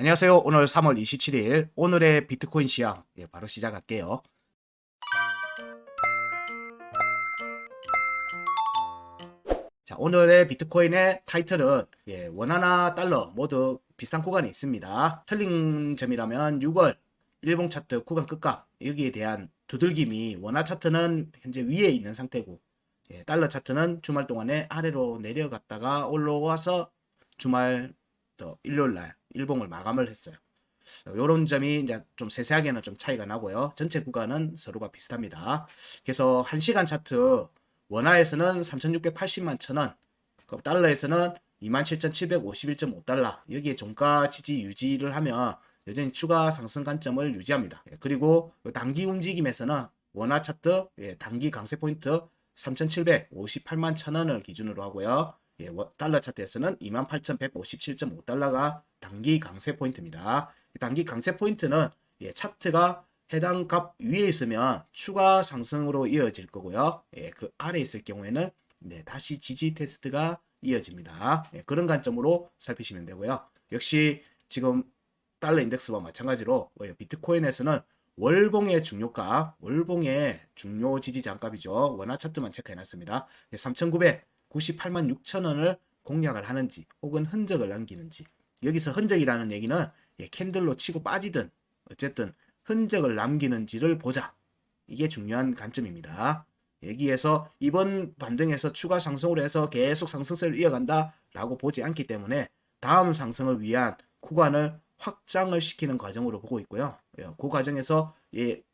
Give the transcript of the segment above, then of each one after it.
안녕하세요. 오늘 3월 27일 오늘의 비트코인 시황 바로 시작할게요. 자, 오늘의 비트코인의 타이틀은 원화나 달러 모두 비슷한 구간이 있습니다. 틀린 점이라면 6월 일봉 차트 구간 끝값 여기에 대한 두들김이 원화 차트는 현재 위에 있는 상태고 달러 차트는 주말 동안에 아래로 내려갔다가 올라와서 주말 일요일날 일봉을 마감을 했어요. 이런 점이 이제 좀 세세하게는 좀 차이가 나고요. 전체 구간은 서로가 비슷합니다. 그래서 1시간 차트 원화에서는 3,680만 천원, 달러에서는 27,751.5달러 여기에 종가 지지 유지를 하면 여전히 추가 상승 관점을 유지합니다. 그리고 단기 움직임에서는 원화 차트 단기 강세 포인트 3,758만 천원을 기준으로 하고요. 달러 차트에서는 28,157.5달러가 단기 강세 포인트입니다. 단기 강세 포인트는 차트가 해당 값 위에 있으면 추가 상승으로 이어질 거고요. 그 아래 있을 경우에는 다시 지지 테스트가 이어집니다. 그런 관점으로 살피시면 되고요. 역시 지금 달러 인덱스와 마찬가지로 비트코인에서는 월봉의 중요가, 월봉의 중요 지지 장값이죠. 원화 차트만 체크해놨습니다. 3,998만 6천 원을 공략을 하는지 혹은 흔적을 남기는지. 여기서 흔적이라는 얘기는 캔들로 치고 빠지든 어쨌든 흔적을 남기는지를 보자. 이게 중요한 관점입니다. 여기에서 이번 반등에서 추가 상승을 해서 계속 상승세를 이어간다 라고 보지 않기 때문에 다음 상승을 위한 구간을 확장을 시키는 과정으로 보고 있고요. 그 과정에서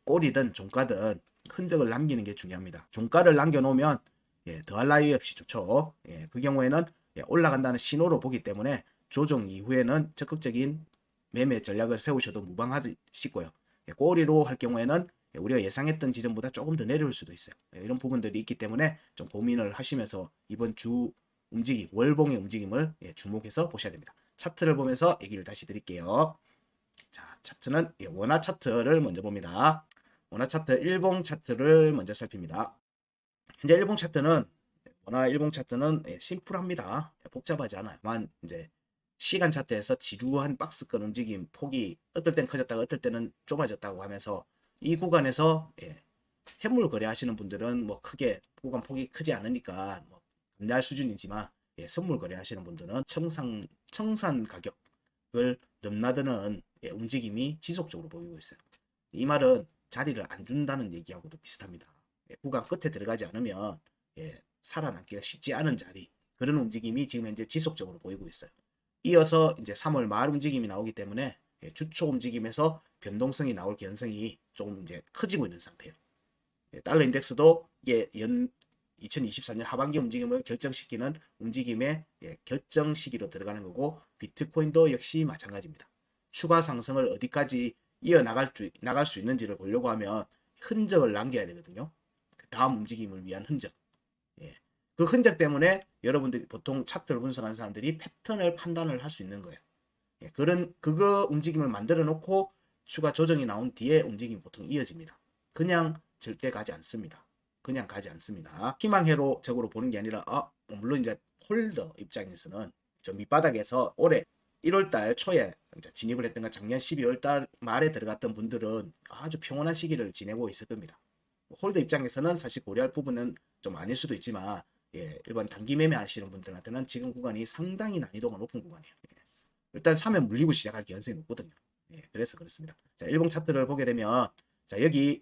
꼬리든 종가든 흔적을 남기는 게 중요합니다. 종가를 남겨놓으면 더할 나위 없이 좋죠. 그 경우에는 올라간다는 신호로 보기 때문에 조정 이후에는 적극적인 매매 전략을 세우셔도 무방하시고요. 꼬리로 할 경우에는 우리가 예상했던 지점보다 조금 더 내려올 수도 있어요. 이런 부분들이 있기 때문에 좀 고민을 하시면서 이번 주 움직임, 월봉의 움직임을 주목해서 보셔야 됩니다. 차트를 보면서 얘기를 다시 드릴게요. 자, 차트는 원화 차트를 먼저 봅니다. 원화 차트 일봉 차트를 먼저 살핍니다. 현재 일봉 차트는 원화 일봉 차트는 심플합니다. 복잡하지 않아요. 만 이제 시간 차트에서 지루한 박스권 움직임 폭이 어떨 땐 커졌다가 어떨 때는 좁아졌다고 하면서 이 구간에서 현물 거래하시는 분들은 뭐 크게 구간 폭이 크지 않으니까 뭐 감내할 수준이지만 선물 거래하시는 분들은 청산 가격을 넘나드는 움직임이 지속적으로 보이고 있어요. 이 말은 자리를 안 준다는 얘기하고도 비슷합니다. 구간 끝에 들어가지 않으면 살아남기가 쉽지 않은 자리, 그런 움직임이 지금 현재 지속적으로 보이고 있어요. 이어서 이제 3월 말 움직임이 나오기 때문에 주초 움직임에서 변동성이 나올 개연성이 조금 이제 커지고 있는 상태예요. 달러 인덱스도 2024년 하반기 움직임을 결정시키는 움직임의 결정 시기로 들어가는 거고, 비트코인도 역시 마찬가지입니다. 추가 상승을 어디까지 나갈 수 있는지를 보려고 하면 흔적을 남겨야 되거든요. 다음 움직임을 위한 흔적. 그 흔적 때문에 여러분들이 보통 차트를 분석하는 사람들이 패턴을 판단을 할 수 있는 거예요. 그거 움직임을 만들어 놓고 추가 조정이 나온 뒤에 움직임이 보통 이어집니다. 그냥 절대 가지 않습니다. 그냥 가지 않습니다. 희망회로적으로 보는 게 아니라 물론 이제 홀더 입장에서는 저 밑바닥에서 올해 1월달 초에 진입을 했던 건 작년 12월달 말에 들어갔던 분들은 아주 평온한 시기를 지내고 있을 겁니다. 홀더 입장에서는 사실 고려할 부분은 좀 아닐 수도 있지만 일반 단기 매매 하시는 분들한테는 지금 구간이 상당히 난이도가 높은 구간이에요. 일단 3에 물리고 시작할 개연성이 높거든요. 그래서 그렇습니다. 자, 일봉 차트를 보게 되면 자, 여기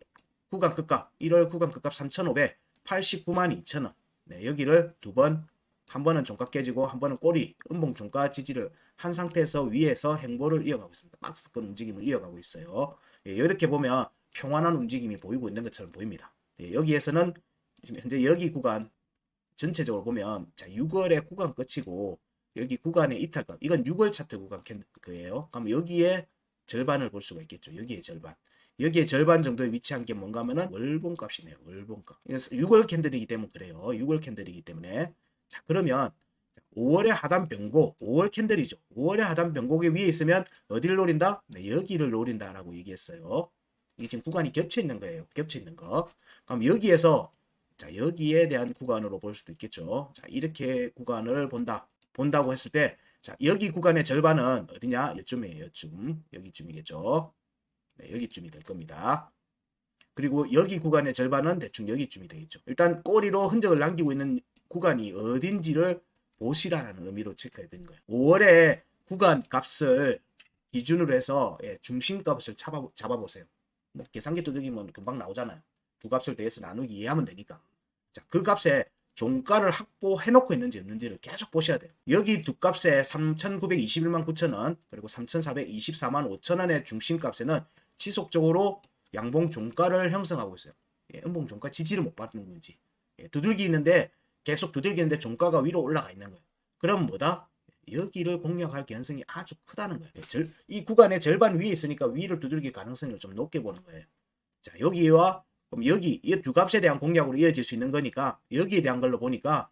구간 끝값 1월 구간 끝값 3,589만 2천원. 여기를 두 번, 한 번은 종가 깨지고 한 번은 꼬리 음봉 종가 지지를 한 상태에서 위에서 행보를 이어가고 있습니다. 박스권 움직임을 이어가고 있어요. 이렇게 보면 평안한 움직임이 보이고 있는 것처럼 보입니다. 여기에서는 지금 현재 여기 구간 전체적으로 보면 자 6월의 구간 끝이고 여기 구간의 이탈감, 이건 6월 차트 구간 그예요. 그럼 여기에 절반을 볼 수가 있겠죠. 여기에 절반. 여기에 절반 정도에 위치한 게 뭔가 하면은 월봉 값이네요. 월봉 값. 6월 캔들이기 때문에 그래요. 6월 캔들이기 때문에. 자, 그러면 5월의 하단 변곡, 5월 캔들이죠. 5월의 하단 변곡에 위에 있으면 어디를 노린다? 네, 여기를 노린다라고 얘기했어요. 이게 지금 구간이 겹쳐 있는 거예요. 겹쳐 있는 거. 그럼 여기에서 자, 여기에 대한 구간으로 볼 수도 있겠죠. 자, 이렇게 구간을 본다고 했을 때 자, 여기 구간의 절반은 어디냐? 이쯤이에요. 이쯤. 여기쯤이겠죠. 네, 여기쯤이 될 겁니다. 그리고 여기 구간의 절반은 대충 여기쯤이 되겠죠. 일단 꼬리로 흔적을 남기고 있는 구간이 어딘지를 보시라는 의미로 체크해야 되는 거예요. 5월에 구간 값을 기준으로 해서 중심값을 잡아보세요. 뭐 계산기 두들기면 금방 나오잖아요. 두 값을 더해서 나누기 이해하면 되니까. 자, 그 값에 종가를 확보해 놓고 있는지 없는지를 계속 보셔야 돼요. 여기 두 값에 3,921만 9천원 그리고 3,424만 5천원의 중심값에는 지속적으로 양봉 종가를 형성하고 있어요. 음봉 종가 지지를 못 받는 거지. 두들기는데 계속 두들기는데 종가가 위로 올라가 있는 거예요. 그럼 뭐다? 여기를 공략할 가능성이 아주 크다는 거예요. 이 구간의 절반 위에 있으니까 위를 두들길 가능성을 좀 높게 보는 거예요. 자, 여기와 그럼 여기 이 두 값에 대한 공략으로 이어질 수 있는 거니까 여기에 대한 걸로 보니까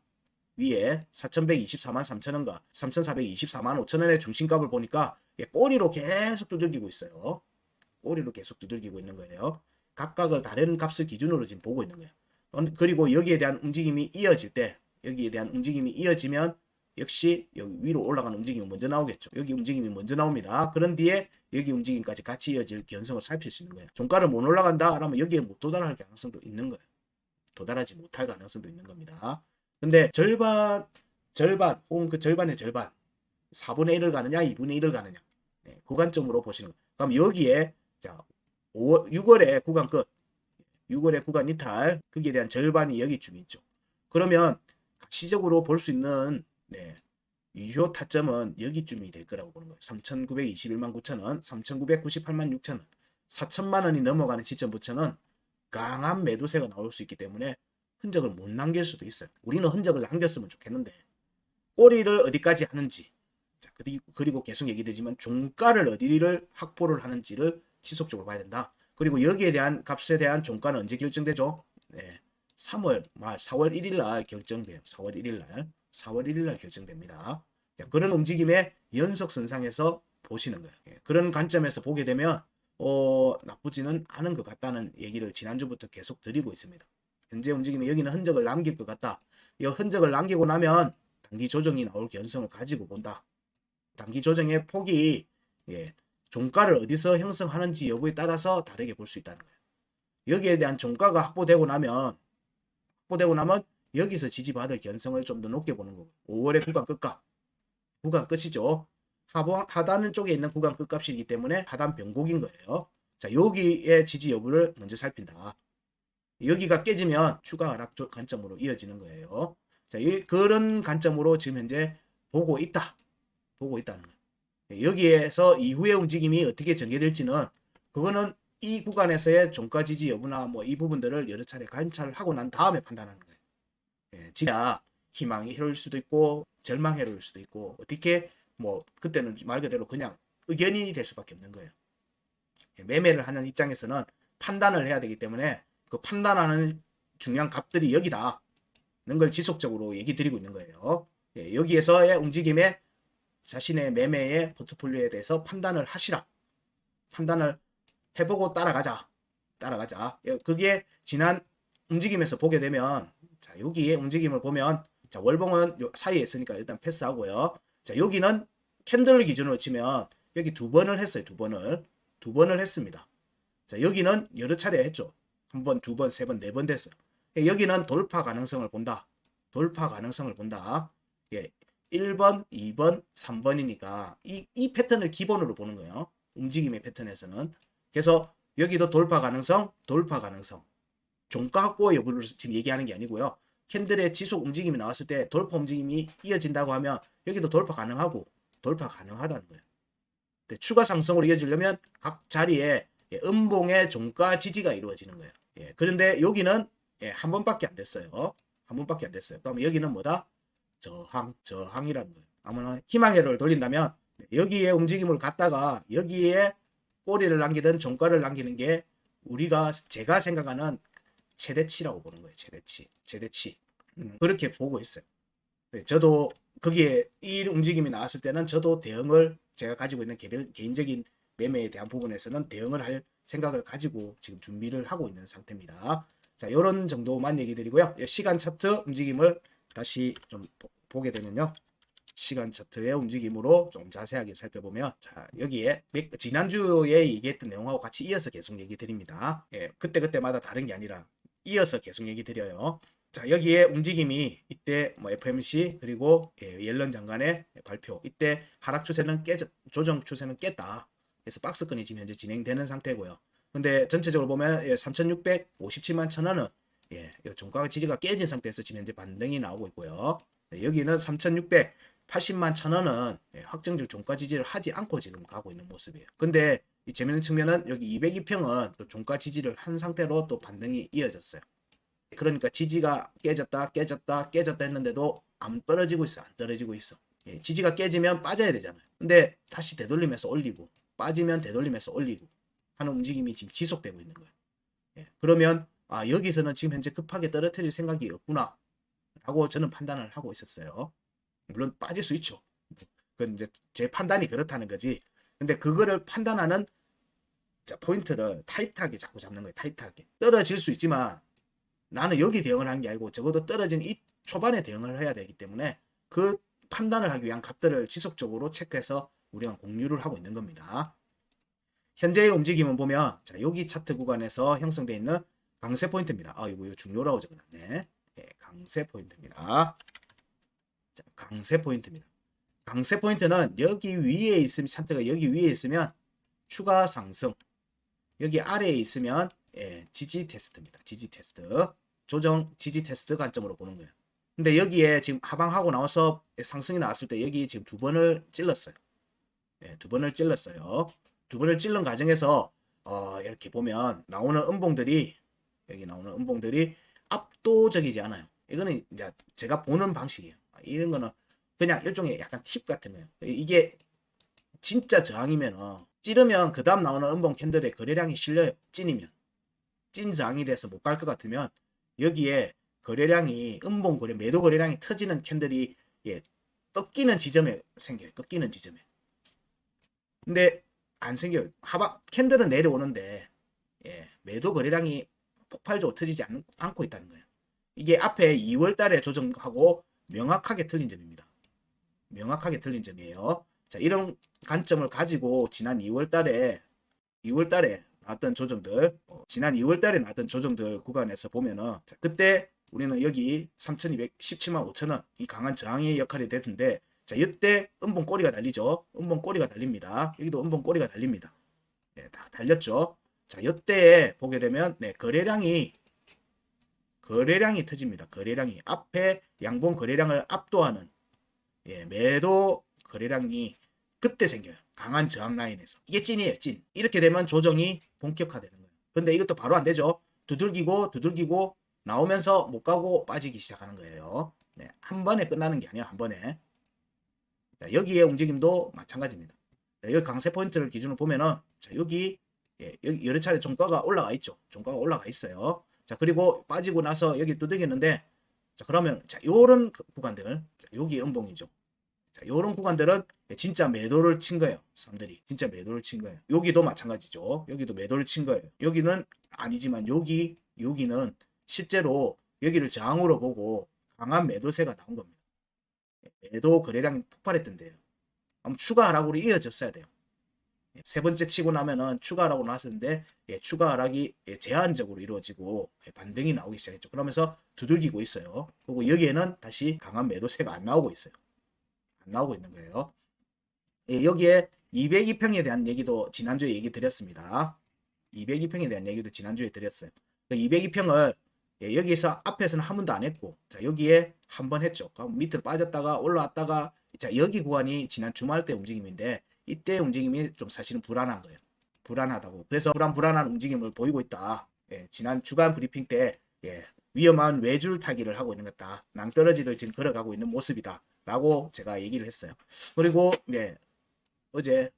위에 4,124만 3천원과 3,424만 5천원의 중심값을 보니까 꼬리로 계속 두들기고 있어요. 꼬리로 계속 두들기고 있는 거예요. 각각을 다른 값을 기준으로 지금 보고 있는 거예요. 그리고 여기에 대한 움직임이 이어질 때 여기에 대한 움직임이 이어지면 역시 여기 위로 올라가는 움직임이 먼저 나오겠죠. 여기 움직임이 먼저 나옵니다. 그런 뒤에 여기 움직임까지 같이 이어질 견성을 살필 수 있는 거예요. 종가를 못 올라간다 그러면 여기에 못 도달할 가능성도 있는 거예요. 도달하지 못할 가능성도 있는 겁니다. 근데 절반 혹은 그 절반의 절반 4분의 1을 가느냐 2분의 1을 가느냐 그 관점으로 보시는 거예요. 그럼 여기에 자 6월의 구간 끝 6월의 구간 이탈 거기에 대한 절반이 여기쯤 있죠. 그러면 가시적으로 볼 수 있는 유효 타점은 여기쯤이 될 거라고 보는 거예요. 3,921만 9천원 3,998만 6천원 4천만 원이 넘어가는 시점부터는 강한 매도세가 나올 수 있기 때문에 흔적을 못 남길 수도 있어요. 우리는 흔적을 남겼으면 좋겠는데 꼬리를 어디까지 하는지 자, 그리고 계속 얘기되지만 종가를 어디를 확보를 하는지를 지속적으로 봐야 된다. 그리고 여기에 대한 값에 대한 종가는 언제 결정되죠? 3월 말 4월 1일 날 결정돼요. 4월 1일 날 결정됩니다. 자, 그런 움직임의 연속선상에서 보시는 거예요. 그런 관점에서 보게 되면 나쁘지는 않은 것 같다는 얘기를 지난주부터 계속 드리고 있습니다. 현재 움직임이 여기는 흔적을 남길 것 같다. 이 흔적을 남기고 나면 단기 조정이 나올 가능성을 가지고 본다. 단기 조정의 폭이 종가를 어디서 형성하는지 여부에 따라서 다르게 볼 수 있다는 거예요. 여기에 대한 종가가 확보되고 나면 여기서 지지받을 가능성을 좀 더 높게 보는 거고 5월의 구간 끝이죠. 하단 쪽에 있는 구간 끝값이기 때문에 하단 변곡인 거예요. 자, 여기의 지지 여부를 먼저 살핀다. 여기가 깨지면 추가 하락 관점으로 이어지는 거예요. 자, 그런 관점으로 지금 현재 보고 있다는 거예요. 여기에서 이후의 움직임이 어떻게 전개될지는 그거는 이 구간에서의 종가 지지 여부나 뭐 이 부분들을 여러 차례 관찰하고 난 다음에 판단하는 거예요. 진짜 희망이 해로울 수도 있고 절망 해로울 수도 있고 어떻게 뭐 그때는 말 그대로 그냥 의견이 될 수밖에 없는 거예요. 매매를 하는 입장에서는 판단을 해야 되기 때문에 그 판단하는 중요한 값들이 여기다는 걸 지속적으로 얘기 드리고 있는 거예요. 여기에서의 움직임에 자신의 매매의 포트폴리오에 대해서 판단을 하시라. 판단을 해보고 따라가자. 그게 지난 움직임에서 보게 되면 자, 여기의 움직임을 보면 자, 월봉은 사이에 있으니까 일단 패스하고요. 자, 여기는 캔들을 기준으로 치면 여기 두 번을 했어요. 두 번을 했습니다. 자, 여기는 여러 차례 했죠. 한 번, 두 번, 세 번, 네 번 됐어요. 여기는 돌파 가능성을 본다. 1번, 2번, 3번이니까 이 패턴을 기본으로 보는 거예요. 움직임의 패턴에서는. 그래서 여기도 돌파 가능성. 종가 확보 여부를 지금 얘기하는 게 아니고요. 캔들의 지속 움직임이 나왔을 때 돌파 움직임이 이어진다고 하면 여기도 돌파 가능하다는 거예요. 추가 상승으로 이어지려면 각 자리에 음봉의 종가 지지가 이루어지는 거예요. 그런데 여기는 한 번밖에 안 됐어요. 그럼 여기는 뭐다? 저항이라는 거예요. 아무나 희망회로를 돌린다면 여기에 움직임을 갖다가 여기에 꼬리를 남기든 종가를 남기는 게 제가 생각하는 최대치라고 보는 거예요. 최대치. 그렇게 보고 있어요. 저도 거기에 이 움직임이 나왔을 때는 저도 대응을 제가 가지고 있는 개인적인 매매에 대한 부분에서는 대응을 할 생각을 가지고 지금 준비를 하고 있는 상태입니다. 자, 이런 정도만 얘기 드리고요. 시간 차트 움직임을 다시 좀 보게 되면요. 시간 차트의 움직임으로 좀 자세하게 살펴보면, 자, 여기에 지난주에 얘기했던 내용하고 같이 이어서 계속 얘기 드립니다. 예, 그때마다 다른 게 아니라 이어서 계속 얘기 드려요. 자, 여기에 움직임이 이때 뭐 FMC 그리고 옐런 장관의 발표, 이때 하락 추세는 조정 추세는 깼다. 그래서 박스권이 지금 현재 진행되는 상태고요. 근데 전체적으로 보면 3,657만 천 원은 종가 지지가 깨진 상태에서 지금 현재 반등이 나오고 있고요. 여기는 3,680만 천 원은 확정적 종가 지지를 하지 않고 지금 가고 있는 모습이에요. 근데 이 재밌는 측면은 여기 202평은 또 종가 지지를 한 상태로 또 반등이 이어졌어요. 그러니까 지지가 깨졌다 했는데도 안 떨어지고 있어. 안 떨어지고 있어. 지지가 깨지면 빠져야 되잖아요. 근데 다시 되돌리면서 올리고 빠지면 되돌리면서 올리고 하는 움직임이 지금 지속되고 있는 거예요. 그러면 여기서는 지금 현재 급하게 떨어뜨릴 생각이 없구나 라고 저는 판단을 하고 있었어요. 물론 빠질 수 있죠. 그건 이제 제 판단이 그렇다는 거지. 근데 그거를 판단하는 포인트를 타이트하게 자꾸 잡는 거예요. 타이트하게. 떨어질 수 있지만 나는 여기 대응을 하는 게 아니고 적어도 떨어진 이 초반에 대응을 해야 되기 때문에 그 판단을 하기 위한 값들을 지속적으로 체크해서 우리가 공유를 하고 있는 겁니다. 현재의 움직임은 보면 자, 여기 차트 구간에서 형성되어 있는 강세 포인트입니다. 이거 중요라고 적어놨네. 강세 포인트입니다. 자, 강세 포인트입니다. 강세 포인트는 여기 위에 있으면, 차트가 여기 위에 있으면 추가 상승, 여기 아래에 있으면 지지 테스트입니다. 지지 테스트. 조정 지지 테스트 관점으로 보는 거예요. 근데 여기에 지금 하방하고 나와서 상승이 나왔을 때 여기 지금 두 번을 찔렀어요. 두 번을 찔렀어요. 두 번을 찔른 과정에서 이렇게 보면 나오는 음봉들이, 여기 나오는 음봉들이 압도적이지 않아요. 이거는 이제 제가 보는 방식이에요. 이런 거는 그냥 일종의 약간 팁 같은 거예요. 이게 진짜 저항이면 찌르면 그 다음 나오는 음봉 캔들의 거래량이 실려요. 찐이면. 찐 저항이 돼서 못 갈 것 같으면 여기에 거래량이 음봉 거래, 매도 거래량이 터지는 캔들이 꺾이는 지점에 생겨요. 꺾이는 지점에. 근데 안 생겨요. 하방 캔들은 내려오는데 매도 거래량이 폭발적으로 터지지 않고 있다는 거예요. 이게 앞에 2월 달에 조정하고 명확하게 틀린 점입니다. 명확하게 틀린 점이에요. 자, 이런 관점을 가지고 지난 2월 달에 나왔던 조정들, 지난 2월 달에 나왔던 조정들 구간에서 보면은 자, 그때 우리는 여기 3,217만 5천 원 이 강한 저항의 역할이 됐는데, 자, 이때 음봉 꼬리가 달리죠. 음봉 꼬리가 달립니다. 여기도 음봉 꼬리가 달립니다. 다 달렸죠. 자, 이때 보게 되면 거래량이 터집니다. 거래량이 앞에 양봉 거래량을 압도하는 매도 거래량이 그때 생겨요. 강한 저항 라인에서. 이게 찐이에요. 찐. 이렇게 되면 조정이 본격화되는 거예요. 근데 이것도 바로 안 되죠. 두들기고 나오면서 못 가고 빠지기 시작하는 거예요. 한 번에 끝나는 게 아니에요. 한 번에. 자, 여기의 움직임도 마찬가지입니다. 자, 여기 강세 포인트를 기준으로 보면은 자, 여기 여러 차례 종가가 올라가 있죠. 종가가 올라가 있어요. 자, 그리고 빠지고 나서 여기 두들겼는데, 자, 그러면 자, 요런 구간들, 자, 여기 음봉이죠. 자, 요런 구간들은 진짜 매도를 친 거예요. 사람들이 진짜 매도를 친 거예요. 여기도 마찬가지죠. 여기도 매도를 친 거예요. 여기는 아니지만 여기는 실제로 여기를 저항으로 보고 강한 매도세가 나온 겁니다. 매도 거래량이 폭발했던 데요. 그럼 추가 하락으로 이어졌어야 돼요. 세 번째 치고 나면은 추가 하락으로 나왔었는데 추가 하락이 제한적으로 이루어지고 반등이 나오기 시작했죠. 그러면서 두들기고 있어요. 그리고 여기에는 다시 강한 매도세가 안 나오고 있어요. 안 나오고 있는 거예요. 여기에 202평에 대한 얘기도 지난주에 얘기 드렸습니다. 202평에 대한 얘기도 지난주에 드렸어요. 202평을 여기서 앞에서는 한 번도 안 했고, 자, 여기에 한 번 했죠. 밑으로 빠졌다가 올라왔다가, 자, 여기 구간이 지난 주말 때 움직임인데 이때 움직임이 좀 사실은 불안한 거예요. 불안하다고. 그래서 불안한 움직임을 보이고 있다. 지난 주간 브리핑 때 위험한 외줄 타기를 하고 있는 것다. 낭떠러지를 지금 걸어가고 있는 모습이다. 라고 제가 얘기를 했어요. 그리고 어제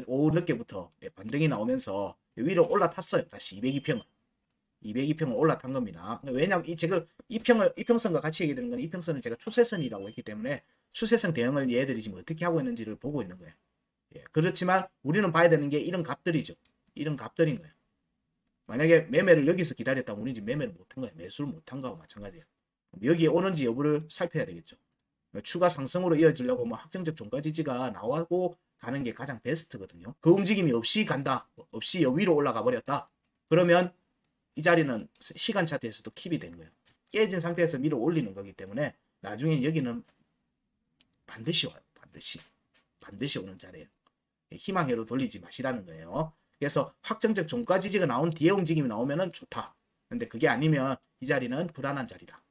오후 늦게부터 반등이 나오면서 위로 올라탔어요. 다시 202평을 올라탄 겁니다. 왜냐하면 이평선과 같이 얘기되는 건 이평선은 제가 추세선이라고 했기 때문에 추세선 대응을 얘들이 지금 어떻게 하고 있는지를 보고 있는 거예요. 그렇지만 우리는 봐야 되는 게 이런 값들이죠. 이런 값들인 거예요. 만약에 매매를 여기서 기다렸다면 우리는 지금 매매를 못한 거예요. 매수를 못한 거하고 마찬가지예요. 여기에 오는지 여부를 살펴야 되겠죠. 추가 상승으로 이어지려고 뭐 확정적 종가 지지가 나오고 가는 게 가장 베스트거든요. 그 움직임이 없이 간다. 없이 위로 올라가 버렸다. 그러면 이 자리는 시간 차트에서도 킵이 된 거예요. 깨진 상태에서 밀어 올리는 거기 때문에 나중에 여기는 반드시 와요. 반드시 오는 자리예요. 희망회로 돌리지 마시라는 거예요. 그래서 확정적 종가 지지가 나온 뒤에 움직임이 나오면은 좋다. 근데 그게 아니면 이 자리는 불안한 자리다.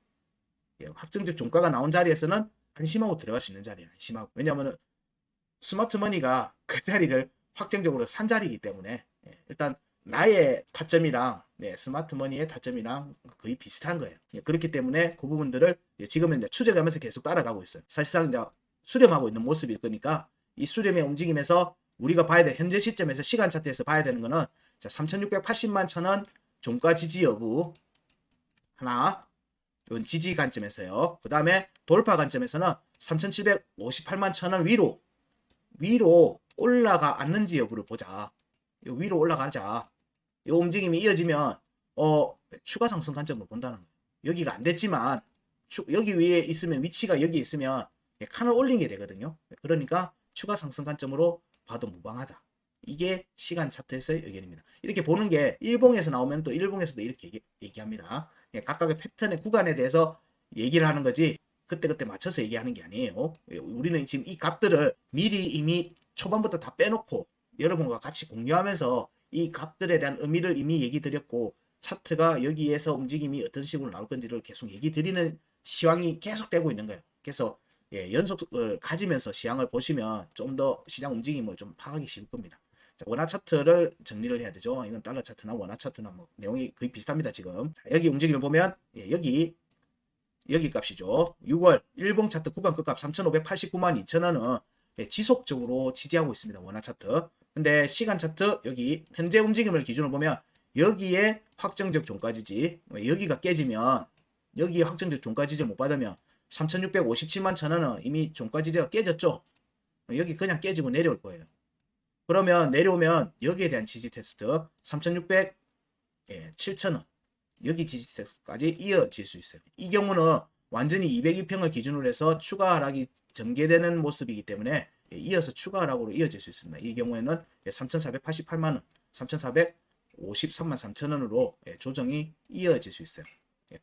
확정적 종가가 나온 자리에서는 안심하고 들어갈 수 있는 자리예요. 안심하고. 왜냐하면 스마트머니가 그 자리를 확정적으로 산 자리이기 때문에 일단 나의 타점이랑 스마트머니의 타점이랑 거의 비슷한 거예요. 그렇기 때문에 그 부분들을 지금은 이제 추적하면서 계속 따라가고 있어요. 사실상 이제 수렴하고 있는 모습일 거니까 이 수렴의 움직임에서 우리가 봐야 돼. 현재 시점에서 시간 차트에서 봐야 되는 거는 자, 3,680만 천원 종가 지지 여부 하나, 이건 지지 관점에서요. 그 다음에 돌파 관점에서는 3,758만 천원 위로 올라가 않는지 여부를 보자. 위로 올라가자. 이 움직임이 이어지면 추가 상승 관점으로 본다는 거예요. 여기가 안 됐지만 여기 위에 있으면 위치가 여기 있으면 칸을 올린 게 되거든요. 그러니까 추가 상승 관점으로 봐도 무방하다. 이게 시간 차트에서의 의견입니다. 이렇게 보는 게 일봉에서 나오면 또 일봉에서도 이렇게 얘기합니다. 각각의 패턴의 구간에 대해서 얘기를 하는 거지 그때그때 맞춰서 얘기하는 게 아니에요. 우리는 지금 이 값들을 미리 이미 초반부터 다 빼놓고 여러분과 같이 공유하면서 이 값들에 대한 의미를 이미 얘기 드렸고 차트가 여기에서 움직임이 어떤 식으로 나올 건지를 계속 얘기 드리는 시황이 계속되고 있는 거예요. 그래서 연속을 가지면서 시황을 보시면 좀 더 시장 움직임을 좀 파악하기 쉬울 겁니다. 자, 원화 차트를 정리를 해야 되죠. 이건 달러 차트나 원화 차트나 뭐 내용이 거의 비슷합니다. 지금 자, 여기 움직임을 보면 여기 값이죠. 6월 일봉 차트 구간 끝값 3,589만 2천원은 지속적으로 지지하고 있습니다. 원화 차트. 근데 시간 차트 여기 현재 움직임을 기준으로 보면 여기에 확정적 종가 지지 여기가 깨지면 여기에 확정적 종가 지지를 못 받으면 3,657만 천원은 이미 종가 지지가 깨졌죠. 여기 그냥 깨지고 내려올 거예요. 그러면 내려오면 여기에 대한 지지 테스트 3,600 7,000원 여기 지지 테스트까지 이어질 수 있어요. 이 경우는 완전히 202평을 기준으로 해서 추가 하락이 전개되는 모습이기 때문에 이어서 추가 하락으로 이어질 수 있습니다. 이 경우에는 3,488만원 3,453만 3천원으로 조정이 이어질 수 있어요.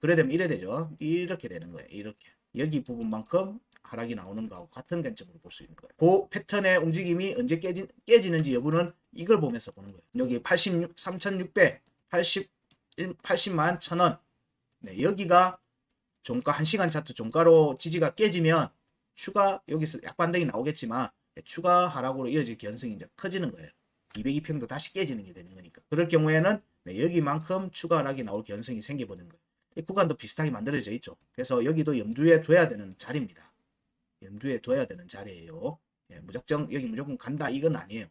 그래 되면 이래 되죠. 이렇게 되는 거예요. 이렇게 여기 부분만큼 하락이 나오는 거하고 같은 관점으로 볼 수 있는 거예요. 그 패턴의 움직임이 언제 깨지는지 여부는 이걸 보면서 보는 거예요. 여기 80만 1,000원 여기가 종가 1시간 차트 종가로 지지가 깨지면 추가 여기서 약반등이 나오겠지만 추가 하락으로 이어질 가능성이 이제 커지는 거예요. 202평도 다시 깨지는 게 되는 거니까. 그럴 경우에는 여기만큼 추가 하락이 나올 가능성이 생겨버리는 거예요. 이 구간도 비슷하게 만들어져 있죠. 그래서 여기도 염두에 둬야 되는 자리입니다. 염두에 둬야 되는 자리예요. 무작정 여기 무조건 간다 이건 아니에요.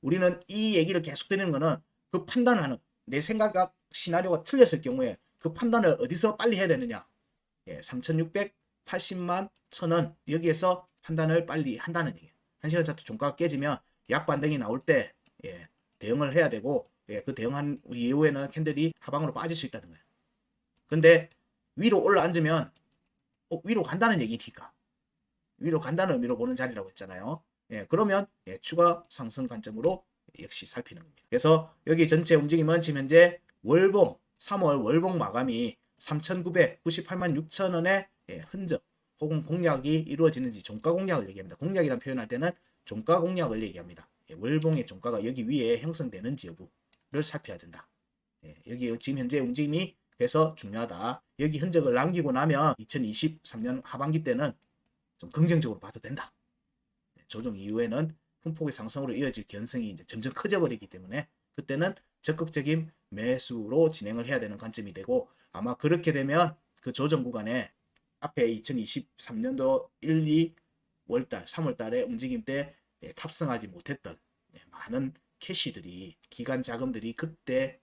우리는 이 얘기를 계속 드리는 거는 그 판단을 하는 내 생각 시나리오가 틀렸을 경우에 그 판단을 어디서 빨리 해야 되느냐. 3,680만 1,000원 여기에서 판단을 빨리 한다는 얘기예요. 1시간 차트 종가가 깨지면 약반등이 나올 때 대응을 해야 되고 그 대응한 이후에는 캔들이 하방으로 빠질 수 있다는 거예요. 근데 위로 올라앉으면 위로 간다는 얘기니까 위로 간다는 의미로 보는 자리라고 했잖아요. 그러면 추가 상승 관점으로 역시 살피는 겁니다. 그래서 여기 전체 움직임은 지금 현재 월봉 3월 월봉 마감이 3,998만 6천원의 흔적 혹은 공략이 이루어지는지 종가 공략을 얘기합니다. 공략이라는 표현할 때는 종가 공략을 얘기합니다. 월봉의 종가가 여기 위에 형성되는지 여부를 살펴야 된다. 여기 지금 현재 움직임이 그래서 중요하다. 여기 흔적을 남기고 나면 2023년 하반기 때는 좀 긍정적으로 봐도 된다. 조정 이후에는 큰 폭의 상승으로 이어질 가능성이 이제 점점 커져 버리기 때문에 그때는 적극적인 매수로 진행을 해야 되는 관점이 되고 아마 그렇게 되면 그 조정 구간에 앞에 2023년도 1, 2월달, 3월달에 움직임 때 탑승하지 못했던 많은 캐시들이 기간 자금들이 그때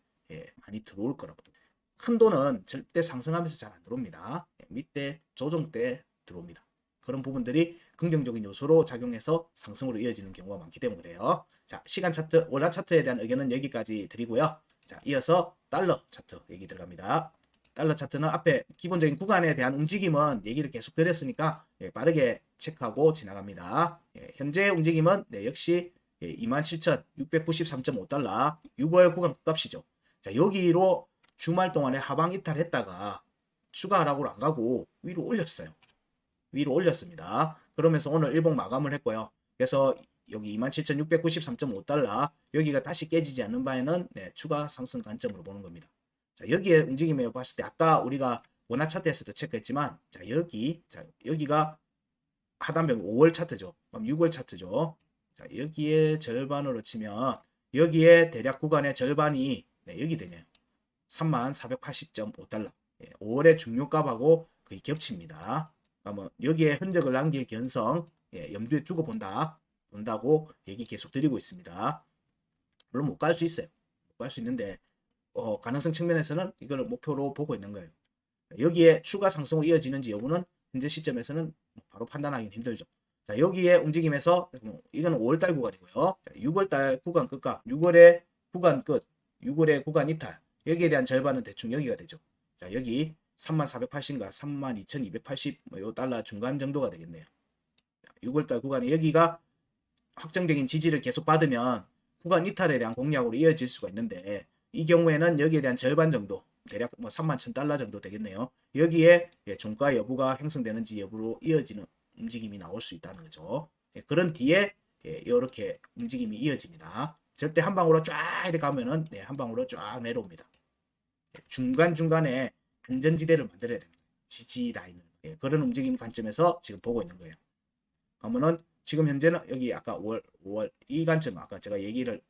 많이 들어올 거라고 봅니다. 큰 돈은 절대 상승하면서 잘 안 들어옵니다. 밑에 조정 때 들어옵니다. 그런 부분들이 긍정적인 요소로 작용해서 상승으로 이어지는 경우가 많기 때문에 그래요. 자, 시간 차트, 원화 차트에 대한 의견은 여기까지 드리고요. 자, 이어서 달러 차트 얘기 들어갑니다. 달러 차트는 앞에 기본적인 구간에 대한 움직임은 얘기를 계속 드렸으니까 빠르게 체크하고 지나갑니다. 현재 움직임은 역시 27,693.5달러 6월 구간 값이죠. 자, 여기로 주말 동안에 하방 이탈했다가 추가 하락으로 안 가고 위로 올렸어요. 위로 올렸습니다. 그러면서 오늘 일봉 마감을 했고요. 그래서 여기 27,693.5달러 여기가 다시 깨지지 않는 바에는 추가 상승 관점으로 보는 겁니다. 자, 여기에 움직임을 봤을 때 아까 우리가 원화 차트에서도 체크했지만 자, 여기가 하단변 5월 차트죠. 그럼 6월 차트죠. 자, 여기에 절반으로 치면 여기에 대략 구간의 절반이 여기 되네요. 3480.5달러. 5월의 중요값하고 거의 겹칩니다. 그러면 여기에 흔적을 남길 견성 염두에 두고 본다고 얘기 계속 드리고 있습니다. 물론 못 갈 수 있어요. 못 갈 수 있는데 가능성 측면에서는 이걸 목표로 보고 있는 거예요. 여기에 추가 상승으로 이어지는지 여부는 현재 시점에서는 바로 판단하기는 힘들죠. 자, 여기에 움직임에서 이거는 5월달 구간이고요. 6월달 구간 끝과 6월의 구간 끝, 6월의 구간 이탈 여기에 대한 절반은 대충 여기가 되죠. 자, 여기 3480인가 32,280 요 달러 중간 정도가 되겠네요. 6월달 구간에 여기가 확정적인 지지를 계속 받으면 구간 이탈에 대한 공략으로 이어질 수가 있는데 이 경우에는 여기에 대한 절반 정도 대략 31,000달러 정도 되겠네요. 여기에 종가 여부가 형성되는지 여부로 이어지는 움직임이 나올 수 있다는 거죠. 그런 뒤에 이렇게 움직임이 이어집니다. 절대 한 방으로 쫙 이렇게 가면은 한 방으로 쫙 내려옵니다. 중간중간에 안전지대를 만들어야 됩니다. 지지 라인을. 그런 움직임 관점에서 지금 보고 있는 거예요. 그러면은 지금 현재는 여기 아까 5월 이 관점 아까 제가 얘기를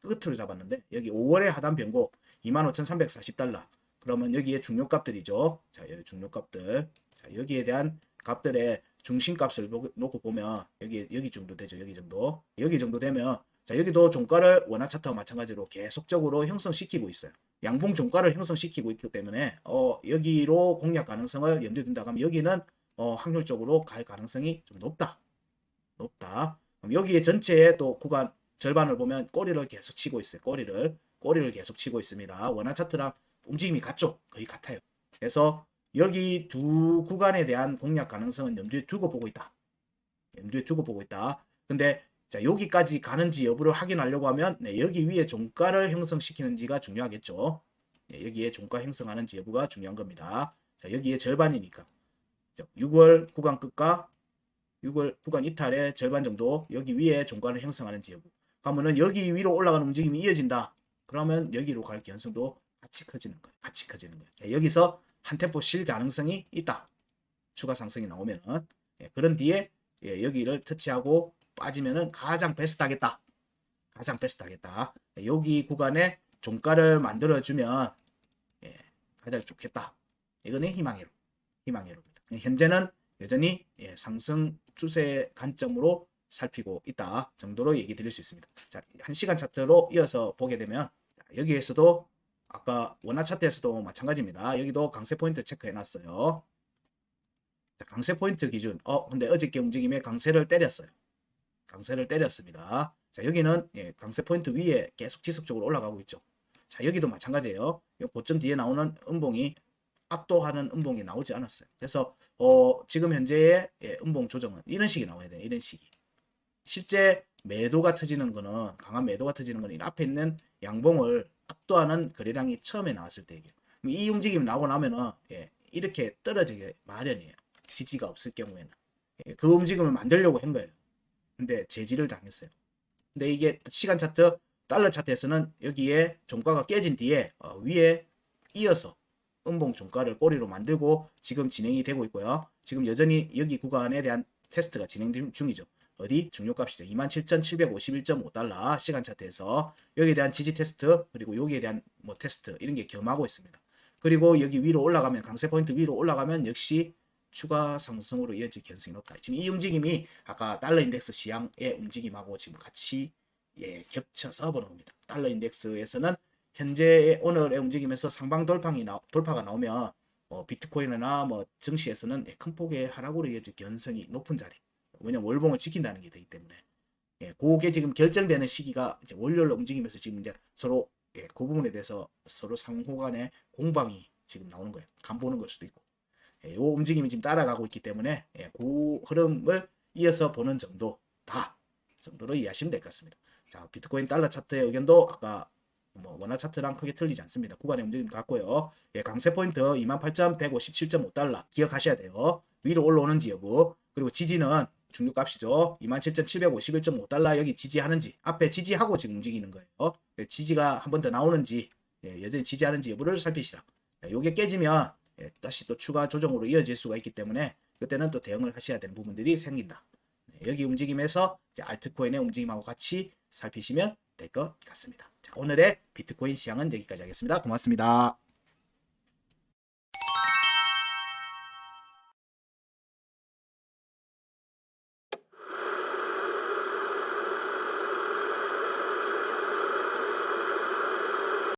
끝으로 잡았는데 여기 5월의 하단 변고 25,340달러. 그러면 여기에 중요값들이죠. 자, 여기 중요값들. 자, 여기에 대한 값들의 중심값을 놓고 보면 여기 정도 되죠. 여기 정도. 여기 정도 되면 자, 여기도 종가를 원화 차트와 마찬가지로 계속적으로 형성시키고 있어요. 양봉 종가를 형성시키고 있기 때문에 여기로 공략 가능성을 염두에 둔다 하면 여기는 확률적으로 갈 가능성이 좀 높다. 그럼 여기에 전체의 또 구간 절반을 보면 꼬리를 계속 치고 있어요. 꼬리를 계속 치고 있습니다. 원화 차트랑 움직임이 같죠? 거의 같아요. 그래서 여기 두 구간에 대한 공략 가능성은 염두에 두고 보고 있다. 근데 자, 여기까지 가는지 여부를 확인하려고 하면 여기 위에 종가를 형성시키는지가 중요하겠죠. 여기에 종가 형성하는지 여부가 중요한 겁니다. 자, 여기에 절반이니까 6월 구간 끝과 6월 구간 이탈의 절반 정도 여기 위에 종가를 형성하는지 여부. 그러면은 여기 위로 올라가는 움직임이 이어진다. 그러면 여기로 갈 가능성도 같이 커지는 거예요. 여기서 한 템포 실 가능성이 있다. 추가 상승이 나오면은 그런 뒤에 여기를 터치하고 빠지면은 가장 베스트하겠다. 여기 구간에 종가를 만들어주면 가장 좋겠다. 이거는 희망회로입니다. 현재는 여전히 상승 추세 관점으로 살피고 있다 정도로 얘기 드릴 수 있습니다. 자, 1시간 차트로 이어서 보게 되면 여기에서도 아까 원화 차트에서도 마찬가지입니다. 여기도 강세 포인트 체크해 놨어요. 자, 강세 포인트 기준. 근데 어저께 움직임에 강세를 때렸습니다. 자, 여기는 강세 포인트 위에 계속 지속적으로 올라가고 있죠. 자, 여기도 마찬가지예요. 고점 뒤에 나오는 음봉이 압도하는 음봉이 나오지 않았어요. 그래서 지금 현재의 음봉 조정은 이런 식이 나와야 돼요. 이런 식이. 실제 매도가 터지는 거는 강한 매도가 터지는 거는 앞에 있는 양봉을 압도하는 거래량이 처음에 나왔을 때예요. 이 움직임이 나오고 나면은 이렇게 떨어지게 마련이에요. 지지가 없을 경우에는 그 움직임을 만들려고 한 거예요. 근데 제지를 당했어요. 근데 이게 시간 차트, 달러 차트에서는 여기에 종가가 깨진 뒤에 위에 이어서 음봉 종가를 꼬리로 만들고 지금 진행이 되고 있고요. 지금 여전히 여기 구간에 대한 테스트가 진행 중이죠. 어디? 중요값이죠. 27,751.5달러 시간 차트에서 여기에 대한 지지 테스트 그리고 여기에 대한 테스트 이런 게 겸하고 있습니다. 그리고 여기 위로 올라가면 강세 포인트 위로 올라가면 역시 추가 상승으로 이어질 가능성이 높다. 지금 이 움직임이 아까 달러 인덱스 시향의 움직임하고 지금 같이 겹쳐서 보는 겁니다. 달러 인덱스에서는 현재 오늘의 움직임에서 상방 돌파가 나오면 비트코인이나 증시에서는 큰 폭의 하락으로 이어질 가능성이 높은 자리. 왜냐면 월봉을 지킨다는 게 되기 때문에 그게 지금 결정되는 시기가 이제 월요일 움직이면서 지금 이제 서로 그 부분에 대해서 서로 상호간에 공방이 지금 나오는 거예요. 간 보는 걸 수도 있고. 이 움직임이 지금 따라가고 있기 때문에 그 흐름을 이어서 보는 정도로 이해하시면 될 것 같습니다. 자, 비트코인 달러 차트의 의견도 아까 원화 차트랑 크게 틀리지 않습니다. 구간의 움직임 같고요. 강세 포인트 28,157.5달러 기억하셔야 돼요. 위로 올라오는지 여부, 그리고 지지는 중류값이죠. 27,751.5달러 여기 지지하는지, 앞에 지지하고 지금 움직이는 거예요. 지지가 한 번 더 나오는지, 여전히 지지하는지 여부를 살피시라. 요게 깨지면 다시 또 추가 조정으로 이어질 수가 있기 때문에 그때는 또 대응을 하셔야 되는 부분들이 생긴다. 여기 움직임에서 이제 알트코인의 움직임하고 같이 살피시면 될 것 같습니다. 자, 오늘의 비트코인 시황은 여기까지 하겠습니다. 고맙습니다.